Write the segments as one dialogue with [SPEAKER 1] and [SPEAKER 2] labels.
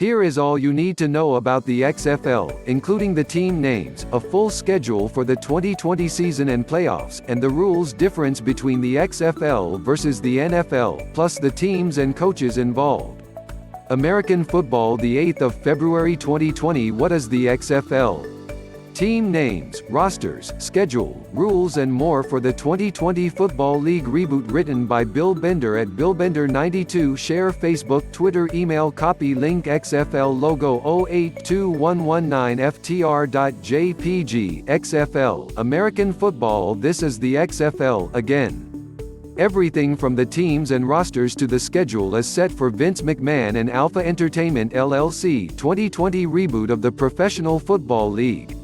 [SPEAKER 1] Here is all you need to know about the XFL, including the team names, a full schedule for the 2020 season and playoffs, and the rules difference between the XFL versus the NFL, plus the teams and coaches involved. American football, the 8th of February 2020. What is the XFL? Team names, rosters, schedule, rules and more for the 2020 Football League reboot, written by Bill Bender at BillBender92. Share Facebook, Twitter, email, copy link. XFL logo 082119ftr.jpg. XFL, American football. This is the XFL again. Everything from the teams and rosters to the schedule is set for Vince McMahon and Alpha Entertainment LLC 2020 reboot of the Professional Football League.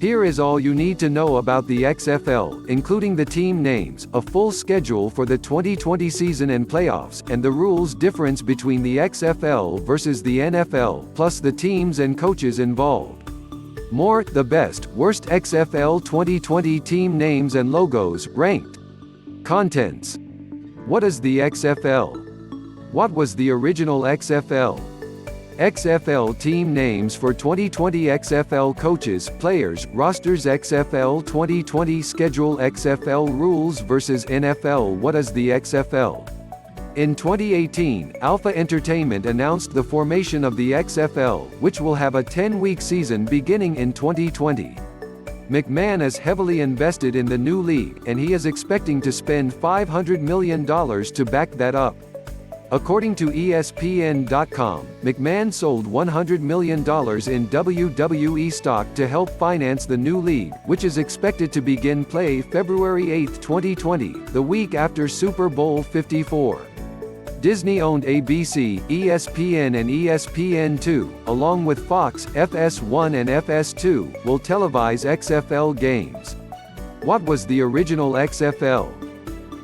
[SPEAKER 1] Here is all you need to know about the XFL, including the team names, a full schedule for the 2020 season and playoffs, and the rules difference between the XFL versus the NFL, plus the teams and coaches involved. More, the best, worst XFL 2020 team names and logos, ranked. Contents. What is the XFL? What was the original XFL? XFL team names for 2020. XFL coaches, players, rosters. XFL 2020 schedule. XFL rules versus NFL. What is the XFL? In 2018, Alpha Entertainment announced the formation of the XFL, which will have a 10-week season beginning in 2020. McMahon is heavily invested in the new league, and he is expecting to spend $500 million to back that up. According to ESPN.com, McMahon sold $100 million in WWE stock to help finance the new league, which is expected to begin play February 8, 2020, the week after Super Bowl 54. Disney-owned ABC, ESPN and ESPN2, along with Fox, FS1 and FS2, will televise XFL games. What was the original XFL?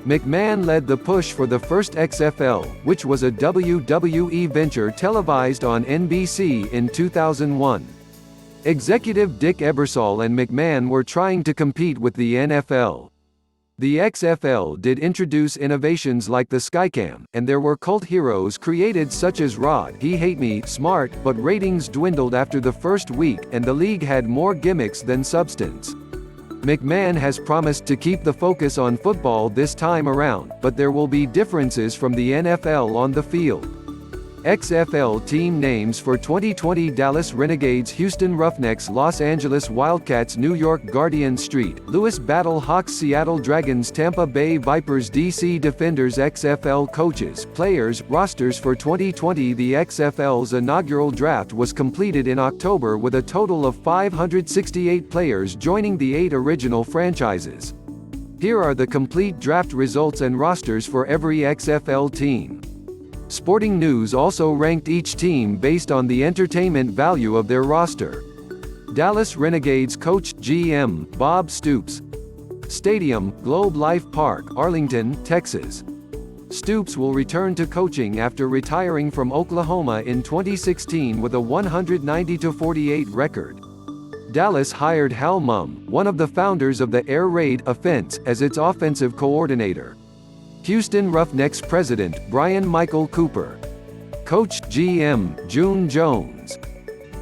[SPEAKER 1] McMahon led the push for the first XFL, which was a WWE venture televised on NBC in 2001. Executive Dick Ebersol and McMahon were trying to compete with the NFL. The XFL did introduce innovations like the Skycam, and there were cult heroes created such as Rod, He Hate Me, Smart, but ratings dwindled after the first week, and the league had more gimmicks than substance. McMahon has promised to keep the focus on football this time around, but there will be differences from the NFL on the field. XFL team names for 2020: Dallas Renegades, Houston Roughnecks, Los Angeles Wildcats, New York Guardians, St. Louis Battle Hawks, Seattle Dragons, Tampa Bay Vipers, DC Defenders. XFL coaches, players, rosters for 2020. The XFL's inaugural draft was completed in October with a total of 568 players joining the 8 original franchises. Here are the complete draft results and rosters for every XFL team. Sporting News also ranked each team based on the entertainment value of their roster. Dallas Renegades coach, GM, Bob Stoops. Stadium, Globe Life Park, Arlington, Texas. Stoops will return to coaching after retiring from Oklahoma in 2016 with a 190-48 record. Dallas hired Hal Mumm, one of the founders of the air raid offense, as its offensive coordinator. Houston Roughnecks president, Brian Michael Cooper. Coach, GM, June Jones.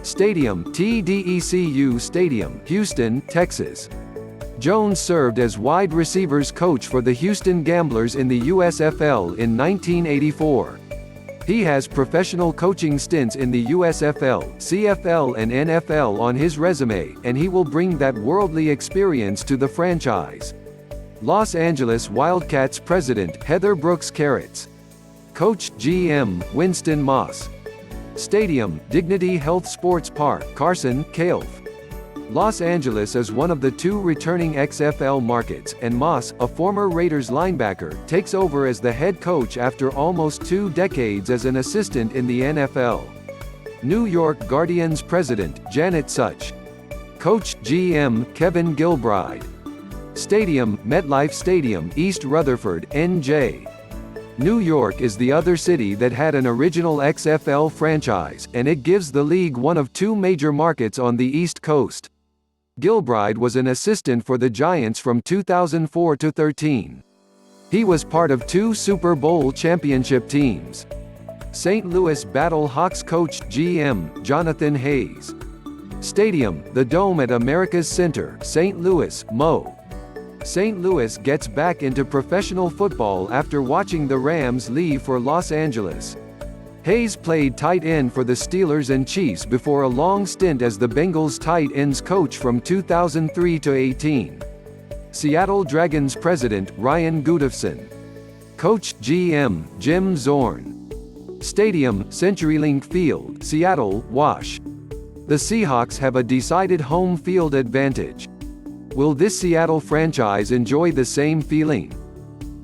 [SPEAKER 1] Stadium, TDECU Stadium, Houston, Texas. Jones served as wide receivers coach for the Houston Gamblers in the USFL in 1984. He has professional coaching stints in the USFL, CFL and NFL on his resume, and he will bring that worldly experience to the franchise. Los Angeles Wildcats president, Heather Brooks Carrots. Coach, GM, Winston Moss. Stadium, Dignity Health Sports Park, Carson, Calif. Los Angeles is one of the 2 returning XFL markets, and Moss, a former Raiders linebacker, takes over as the head coach after almost 2 decades as an assistant in the NFL. New York Guardians president, Janet Such. Coach, GM, Kevin Gilbride. Stadium, MetLife Stadium, East Rutherford, NJ. New York is the other city that had an original XFL franchise, and it gives the league one of 2 major markets on the East Coast. Gilbride was an assistant for the Giants from 2004 to 13. He was part of 2 Super Bowl championship teams. St. Louis Battle Hawks coach, GM, Jonathan Hayes. Stadium, the Dome at America's Center, St. Louis, Mo. St. Louis gets back into professional football after watching the Rams leave for Los Angeles. Hayes played tight end for the Steelers and Chiefs before a long stint as the Bengals tight ends coach from 2003 to 18. Seattle Dragons president, Ryan Gudafson. Coach, GM, Jim Zorn. Stadium, CenturyLink Field, Seattle, Wash. The Seahawks have a decided home field advantage. Will this Seattle franchise enjoy the same feeling?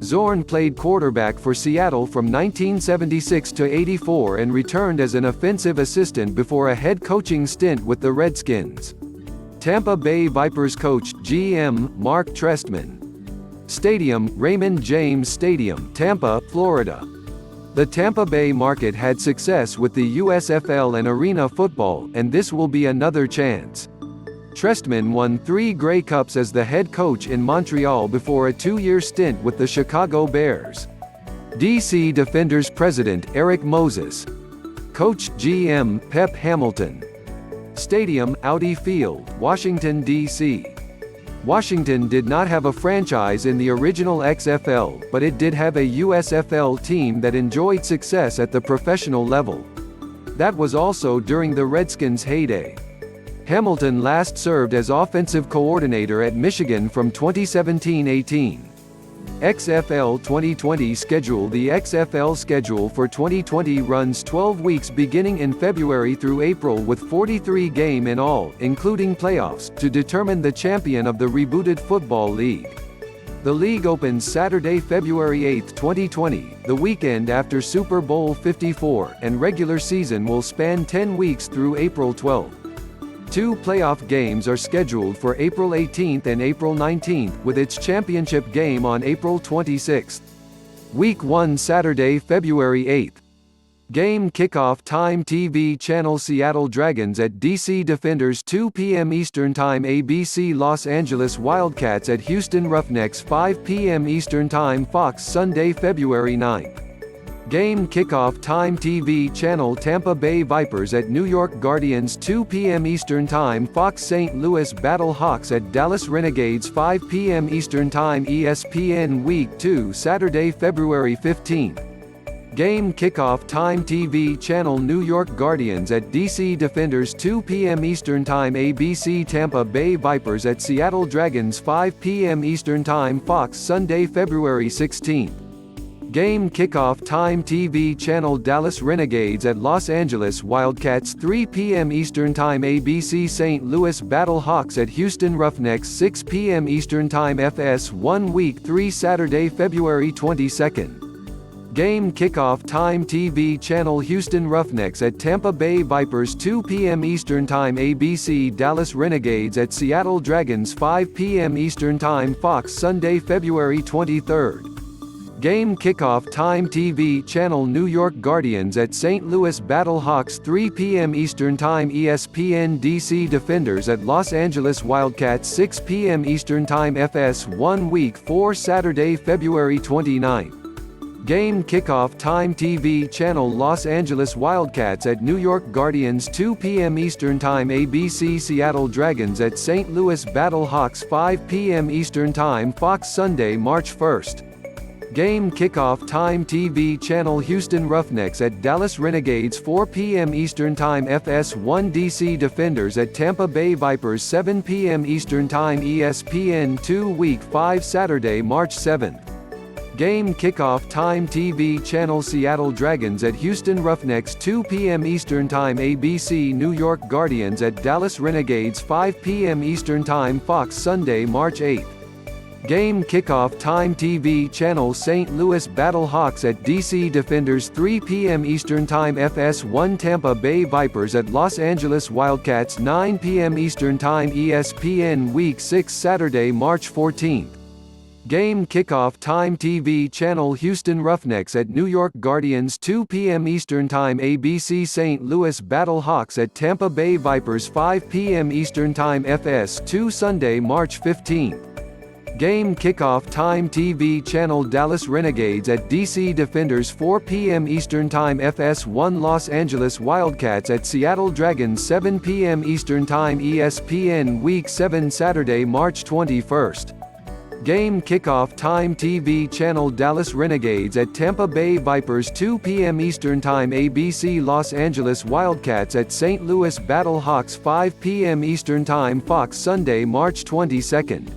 [SPEAKER 1] Zorn played quarterback for Seattle from 1976 to 84 and returned as an offensive assistant before a head coaching stint with the Redskins. Tampa Bay Vipers coach, GM, Mark Trestman. Stadium, Raymond James Stadium, Tampa, Florida. The Tampa Bay market had success with the USFL and arena football, and this will be another chance. Trestman won 3 Grey Cups as the head coach in Montreal before a 2-year stint with the Chicago Bears. DC Defenders president, Eric Moses. Coach, GM, Pep Hamilton. Stadium, Audi Field, Washington, D.C. Washington did not have a franchise in the original XFL, but it did have a USFL team that enjoyed success at the professional level. That was also during the Redskins' heyday. Hamilton last served as offensive coordinator at Michigan from 2017-18. XFL 2020 schedule. The XFL schedule for 2020 runs 12 weeks beginning in February through April with 43 games in all, including playoffs, to determine the champion of the rebooted Football League. The league opens Saturday, February 8, 2020, the weekend after Super Bowl 54, and regular season will span 10 weeks through April 12. 2 playoff games are scheduled for April 18 and April 19, with its championship game on April 26. Week 1 Saturday, February 8. Game kickoff time. TV channel, Seattle Dragons at DC Defenders 2 p.m. Eastern Time. ABC Los Angeles Wildcats at Houston Roughnecks 5 p.m. Eastern Time. Fox Sunday, February 9. Game kickoff time. TV channel, Tampa Bay Vipers at New York Guardians 2 p.m. Eastern Time. Fox St. Louis Battle Hawks at Dallas Renegades 5 p.m. Eastern Time. ESPN Week 2 Saturday, February 15. Game kickoff time. TV channel, New York Guardians at DC Defenders 2 p.m. Eastern Time. ABC Tampa Bay Vipers at Seattle Dragons 5 p.m. Eastern Time. Fox Sunday, February 16. Game kickoff time. TV channel, Dallas Renegades at Los Angeles Wildcats 3 p.m. Eastern Time. ABC St. Louis Battle Hawks at Houston Roughnecks 6 p.m. Eastern Time. FS1 Week 3 Saturday, February 22. Game kickoff time. TV channel, Houston Roughnecks at Tampa Bay Vipers 2 p.m. Eastern Time. ABC Dallas Renegades at Seattle Dragons 5 p.m. Eastern Time. Fox Sunday, February 23. Game kickoff time. TV channel, New York Guardians at St. Louis Battle Hawks 3 p.m. Eastern Time. ESPN DC Defenders at Los Angeles Wildcats 6 p.m. Eastern Time. FS1 Week 4 Saturday, February 29. Game kickoff time. TV channel, Los Angeles Wildcats at New York Guardians 2 p.m. Eastern Time. ABC Seattle Dragons at St. Louis Battle Hawks 5 p.m. Eastern Time. Fox Sunday, March 1. Game kickoff time. TV channel, Houston Roughnecks at Dallas Renegades 4 p.m. Eastern Time. FS1 DC Defenders at Tampa Bay Vipers 7 p.m. Eastern Time. ESPN 2 Week 5 Saturday, March 7. Game kickoff time. TV channel, Seattle Dragons at Houston Roughnecks 2 p.m. Eastern Time. ABC New York Guardians at Dallas Renegades 5 p.m. Eastern Time. Fox Sunday, March 8. Game kickoff time. TV channel, St. Louis Battle Hawks at DC Defenders 3 p.m. Eastern Time. FS1 Tampa Bay Vipers at Los Angeles Wildcats 9 p.m. Eastern Time. ESPN Week 6 Saturday, March 14. Game kickoff time. TV channel, Houston Roughnecks at New York Guardians 2 p.m. Eastern Time. ABC St. Louis Battle Hawks at Tampa Bay Vipers 5 p.m. Eastern Time. FS2 Sunday, March 15. Game kickoff time TV channel Dallas Renegades at DC Defenders 4 p.m. Eastern Time FS1 Los Angeles Wildcats at Seattle Dragons 7 p.m. Eastern Time ESPN Week 7 Saturday, March 21st. Game kickoff time TV channel Dallas Renegades at Tampa Bay Vipers 2 p.m. Eastern Time ABC Los Angeles Wildcats at St. Louis Battlehawks 5 p.m. Eastern Time Fox Sunday, March 22nd.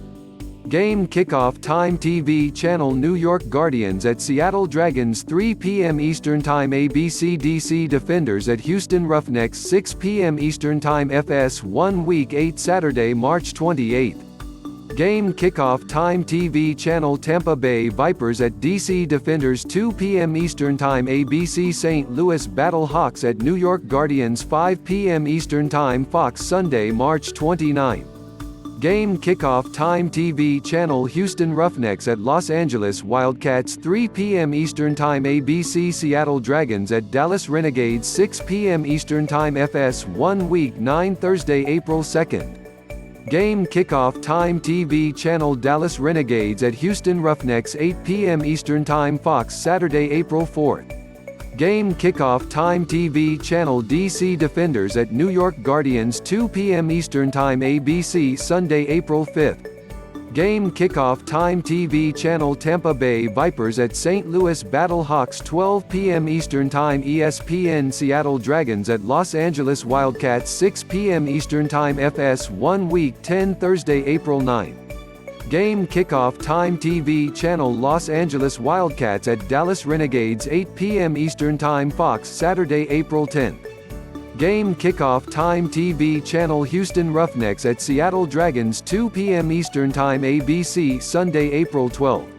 [SPEAKER 1] Game kickoff time TV channel New York Guardians at Seattle Dragons 3 p.m. Eastern Time ABC DC Defenders at Houston Roughnecks 6 p.m. Eastern Time FS1 Week 8 Saturday, March 28th. Game kickoff time TV channel Tampa Bay Vipers at DC Defenders 2 p.m. Eastern Time ABC St. Louis Battlehawks at New York Guardians 5 p.m. Eastern Time Fox Sunday, March 29th. Game kickoff time TV channel Houston Roughnecks at Los Angeles Wildcats 3 p.m. Eastern Time ABC Seattle Dragons at Dallas Renegades 6 p.m. Eastern Time FS1 Week 9 Thursday, April 2nd. Game kickoff time TV channel Dallas Renegades at Houston Roughnecks 8 p.m. Eastern Time Fox Saturday, April 4th. Game kickoff time TV channel DC Defenders at New York Guardians 2 p.m. Eastern Time ABC Sunday, April 5th. Game kickoff time TV channel Tampa Bay Vipers at St. Louis Battlehawks 12 p.m. Eastern Time ESPN Seattle Dragons at Los Angeles Wildcats 6 p.m. Eastern Time FS1 Week 10 Thursday, April 9th. Game kickoff time TV channel Los Angeles Wildcats at Dallas Renegades 8 p.m. Eastern Time Fox Saturday, April 10th. Game kickoff time TV channel Houston Roughnecks at Seattle Dragons 2 p.m. Eastern Time ABC Sunday, April 12th.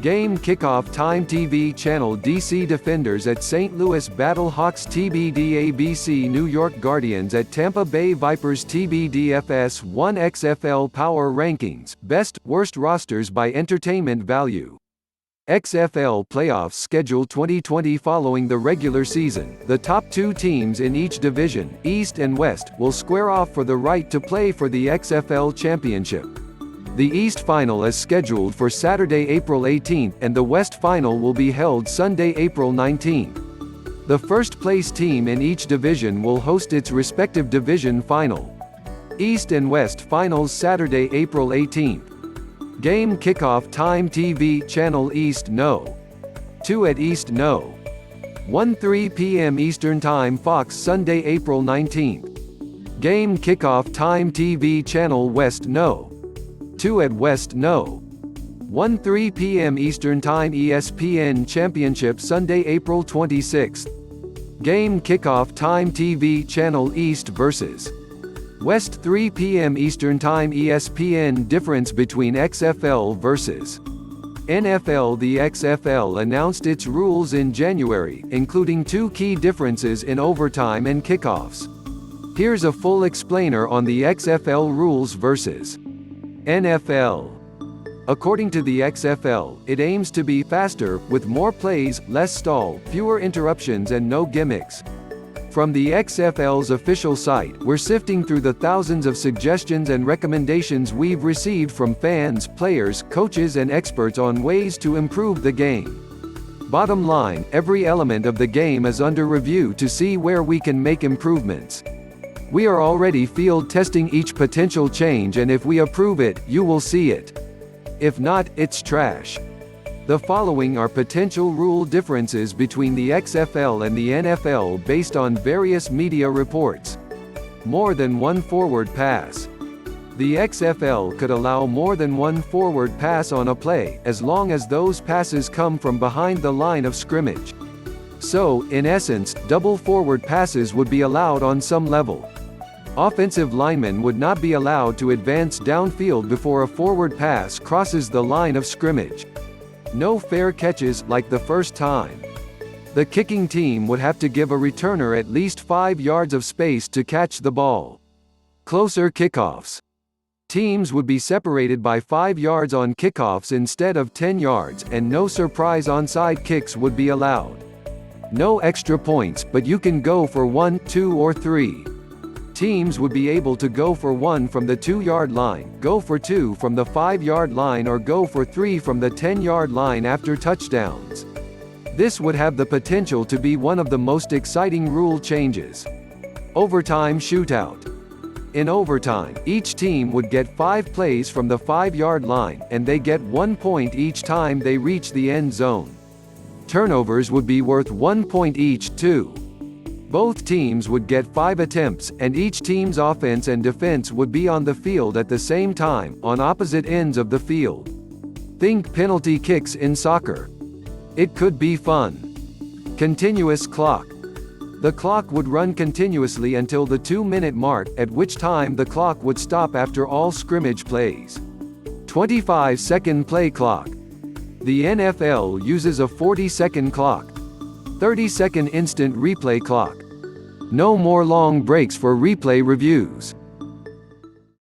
[SPEAKER 1] Game kickoff time TV channel DC Defenders at St. Louis Battlehawks TBD ABC New York Guardians at Tampa Bay Vipers TBD FS1 XFL Power Rankings, Best, Worst Rosters by Entertainment Value. XFL Playoffs Schedule 2020. Following the regular season, the top two teams in each division, East and West, will square off for the right to play for the XFL Championship. The East Final is scheduled for Saturday, April 18th, and the West Final will be held Sunday, April 19th. The first-place team in each division will host its respective division final. East and West Finals Saturday, April 18th. Game kickoff time TV channel East No. 2 at East No. 1:03 p.m. Eastern Time Fox Sunday, April 19th. Game kickoff time TV channel West No. 2 at West No. 1:03 p.m. Eastern Time ESPN Championship Sunday, April 26th. Game kickoff time TV channel East vs. West 3 p.m. Eastern Time ESPN. Difference between XFL vs. NFL. The XFL announced its rules in January, including two key differences in overtime and kickoffs. Here's a full explainer on the XFL rules versus NFL. According to the XFL, it aims to be faster, with more plays, less stall, fewer interruptions and no gimmicks. From the XFL's official site, we're sifting through the thousands of suggestions and recommendations we've received from fans, players, coaches and experts on ways to improve the game. Bottom line, every element of the game is under review to see where we can make improvements. We are already field testing each potential change, and if we approve it, you will see it. If not, it's trash. The following are potential rule differences between the XFL and the NFL based on various media reports. More than one forward pass. The XFL could allow more than one forward pass on a play, as long as those passes come from behind the line of scrimmage. So, in essence, double forward passes would be allowed on some level. Offensive linemen would not be allowed to advance downfield before a forward pass crosses the line of scrimmage. No fair catches, like the first time. The kicking team would have to give a returner at least 5 yards of space to catch the ball. Closer kickoffs. Teams would be separated by 5 yards on kickoffs instead of 10 yards, and no surprise onside kicks would be allowed. No extra points, but you can go for 1, 2 or 3. Teams would be able to go for 1 from the 2-yard line, go for 2 from the 5-yard line, or go for 3 from the 10-yard line after touchdowns. This would have the potential to be one of the most exciting rule changes. Overtime shootout. In overtime, each team would get 5 plays from the 5-yard line, and they get 1 point each time they reach the end zone. Turnovers would be worth 1 point each, too. Both teams would get 5 attempts, and each team's offense and defense would be on the field at the same time, on opposite ends of the field. Think penalty kicks in soccer. It could be fun. Continuous clock. The clock would run continuously until the 2-minute mark, at which time the clock would stop after all scrimmage plays. 25-second play clock. The NFL uses a 40-second clock. 30-second instant replay clock. No more long breaks for replay reviews.